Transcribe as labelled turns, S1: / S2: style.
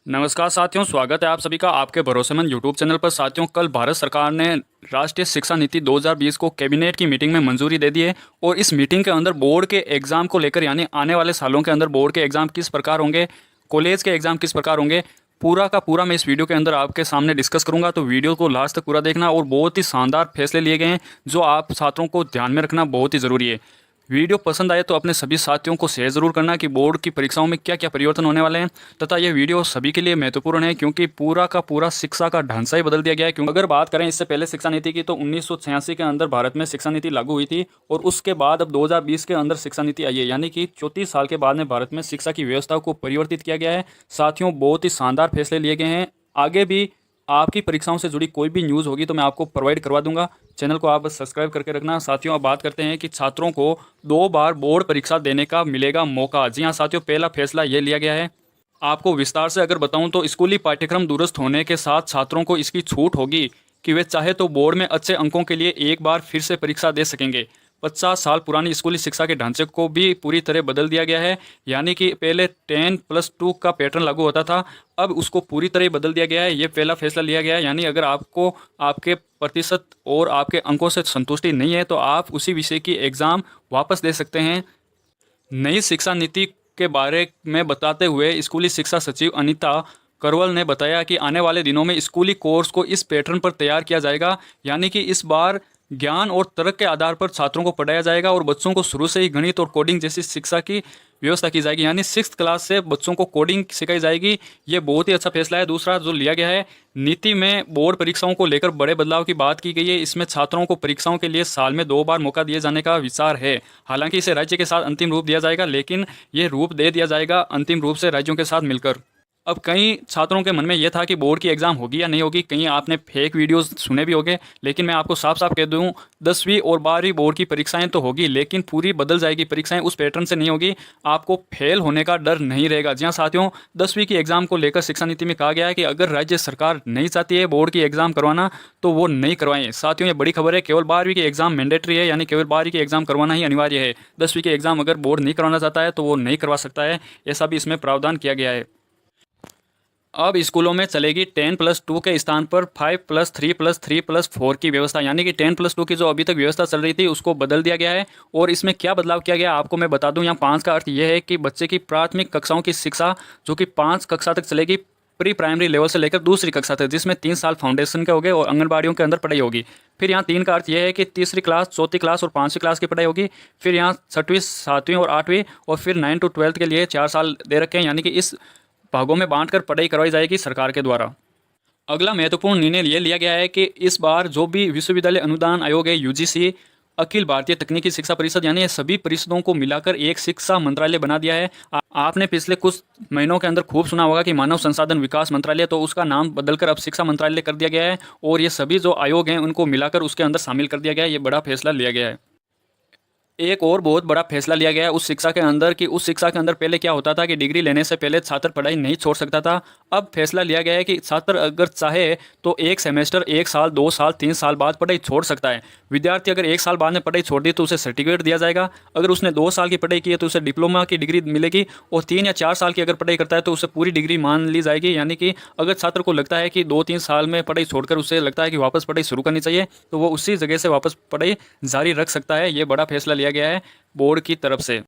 S1: नमस्कार साथियों, स्वागत है आप सभी का आपके भरोसेमंद यूट्यूब चैनल पर। साथियों, कल भारत सरकार ने राष्ट्रीय शिक्षा नीति 2020 को कैबिनेट की मीटिंग में मंजूरी दे दी है। और इस मीटिंग के अंदर बोर्ड के एग्ज़ाम को लेकर, यानी आने वाले सालों के अंदर बोर्ड के एग्ज़ाम किस प्रकार होंगे, कॉलेज के एग्ज़ाम किस प्रकार होंगे, पूरा का पूरा मैं इस वीडियो के अंदर आपके सामने डिस्कस करूंगा। तो वीडियो को लास्ट तक पूरा देखना। और बहुत ही शानदार फैसले लिए गए हैं जो आप छात्रों को ध्यान में रखना बहुत ही ज़रूरी है। वीडियो पसंद आए तो अपने सभी साथियों को शेयर ज़रूर करना कि बोर्ड की परीक्षाओं में क्या क्या परिवर्तन होने वाले हैं, तथा यह वीडियो सभी के लिए महत्वपूर्ण है क्योंकि पूरा का पूरा शिक्षा का ढांचा ही बदल दिया गया है। क्योंकि अगर बात करें इससे पहले शिक्षा नीति की, तो 1986 के अंदर भारत में शिक्षा नीति लागू हुई थी और उसके बाद अब 2020 के अंदर शिक्षा नीति आई है, यानी कि 34 साल के बाद में भारत में शिक्षा की व्यवस्था को परिवर्तित किया गया है। साथियों, बहुत ही शानदार फैसले लिए गए हैं। आगे भी आपकी परीक्षाओं से जुड़ी कोई भी न्यूज़ होगी तो मैं आपको प्रोवाइड करवा दूंगा। चैनल को आप सब्सक्राइब करके रखना। साथियों, अब बात करते हैं कि छात्रों को 2 बार बोर्ड परीक्षा देने का मिलेगा मौका। जी हाँ साथियों, पहला फैसला ये लिया गया है। आपको विस्तार से अगर बताऊं तो स्कूली पाठ्यक्रम दूरस्थ होने के साथ छात्रों को इसकी छूट होगी कि वे चाहे तो बोर्ड में अच्छे अंकों के लिए एक बार फिर से परीक्षा दे सकेंगे। 50 साल पुरानी स्कूली शिक्षा के ढांचे को भी पूरी तरह बदल दिया गया है, यानी कि पहले 10+2 का पैटर्न लागू होता था, अब उसको पूरी तरह बदल दिया गया है। ये पहला फैसला लिया गया है, यानी अगर आपको आपके प्रतिशत और आपके अंकों से संतुष्टि नहीं है तो आप उसी विषय की एग्ज़ाम वापस दे सकते हैं। नई शिक्षा नीति के बारे में बताते हुए स्कूली शिक्षा सचिव अनीता करवल ने बताया कि आने वाले दिनों में स्कूली कोर्स को इस पैटर्न पर तैयार किया जाएगा, यानी कि इस बार ज्ञान और तर्क के आधार पर छात्रों को पढ़ाया जाएगा और बच्चों को शुरू से ही गणित और कोडिंग जैसी शिक्षा की व्यवस्था की जाएगी, यानी 6th क्लास से बच्चों को कोडिंग सिखाई जाएगी। ये बहुत ही अच्छा फैसला है। दूसरा जो लिया गया है, नीति में बोर्ड परीक्षाओं को लेकर बड़े बदलाव की बात की गई है। इसमें छात्रों को परीक्षाओं के लिए साल में 2 बार मौका दिए जाने का विचार है। हालांकि इसे राज्य के साथ अंतिम रूप दिया जाएगा, लेकिन ये रूप दे दिया जाएगा अंतिम रूप से राज्यों के साथ मिलकर। अब कई छात्रों के मन में यह था कि बोर्ड की एग्ज़ाम होगी या नहीं होगी, कहीं आपने फेक वीडियोस सुने भी होंगे, लेकिन मैं आपको साफ साफ कह दूं, 10वीं और 12वीं बोर्ड की परीक्षाएं तो होगी, लेकिन पूरी बदल जाएगी। परीक्षाएं उस पैटर्न से नहीं होगी, आपको फेल होने का डर नहीं रहेगा। जी हाँ साथियों, 10वीं की एग्ज़ाम को लेकर शिक्षा नीति में कहा गया है कि अगर राज्य सरकार नहीं चाहती है बोर्ड की एग्ज़ाम करवाना तो वो नहीं करवाएं। साथियों, ये बड़ी खबर है। केवल 12वीं की एग्ज़ाम मैंडेटरी है, यानी केवल 12वीं की एग्ज़ाम करवाना ही अनिवार्य है। 10वीं की एग्ज़ाम अगर बोर्ड नहीं करवाना चाहता है तो वो नहीं करवा सकता है। ऐसा भी इसमें प्रावधान किया गया है। अब स्कूलों में चलेगी 10+2 के स्थान पर 5+3+3+4 की व्यवस्था, यानी कि 10+2 की जो अभी तक व्यवस्था चल रही थी उसको बदल दिया गया है। और इसमें क्या बदलाव किया गया आपको मैं बता दूं। यहाँ 5 का अर्थ यह है कि बच्चे की प्राथमिक कक्षाओं की शिक्षा जो कि 5 कक्षा तक चलेगी, प्री प्राइमरी लेवल से लेकर दूसरी कक्षा तक, जिसमें 3 साल फाउंडेशन के हो गए और आंगनबाड़ियों के अंदर पढ़ाई होगी। फिर यहाँ 3 का अर्थ यह है कि तीसरी क्लास, चौथी क्लास और 5वीं क्लास की पढ़ाई होगी। फिर यहाँ 6वीं, 7वीं और 8वीं, और फिर 9 to 12 के लिए 4 साल दे रखे हैं, यानी कि इस भागों में बांटकर पढ़ाई करवाई जाएगी सरकार के द्वारा। अगला महत्वपूर्ण निर्णय ये लिया गया है कि इस बार जो भी विश्वविद्यालय अनुदान आयोग है, यूजीसी, अखिल भारतीय तकनीकी शिक्षा परिषद, यानी ये सभी परिषदों को मिलाकर एक शिक्षा मंत्रालय बना दिया है। आपने पिछले कुछ महीनों के अंदर खूब सुना होगा कि मानव संसाधन विकास मंत्रालय, तो उसका नाम बदलकर अब शिक्षा मंत्रालय कर दिया गया है। और ये सभी जो आयोग हैं उनको मिलाकर उसके अंदर शामिल कर दिया गया है। ये बड़ा फैसला लिया गया है। एक और बहुत बड़ा फैसला लिया गया है उस शिक्षा के अंदर कि उस शिक्षा के अंदर पहले क्या होता था कि डिग्री लेने से पहले छात्र पढ़ाई नहीं छोड़ सकता था। अब फैसला लिया गया है कि छात्र अगर चाहे तो 1 सेमेस्टर, 1 साल, 2 साल, 3 साल बाद पढ़ाई छोड़ सकता है। विद्यार्थी अगर 1 साल बाद में पढ़ाई छोड़ दी तो उसे सर्टिफिकेट दिया जाएगा। अगर उसने 2 साल की पढ़ाई की है तो उसे डिप्लोमा की डिग्री मिलेगी। और 3 या 4 साल की अगर पढ़ाई करता है तो उसे पूरी डिग्री मान ली जाएगी। यानी कि अगर छात्र को लगता है कि 2-3 साल में पढ़ाई छोड़कर उसे लगता है कि वापस पढ़ाई शुरू करनी चाहिए तो वो उसी जगह से वापस पढ़ाई जारी रख सकता है। ये बड़ा फैसला लिया गया है बोर्ड की तरफ से।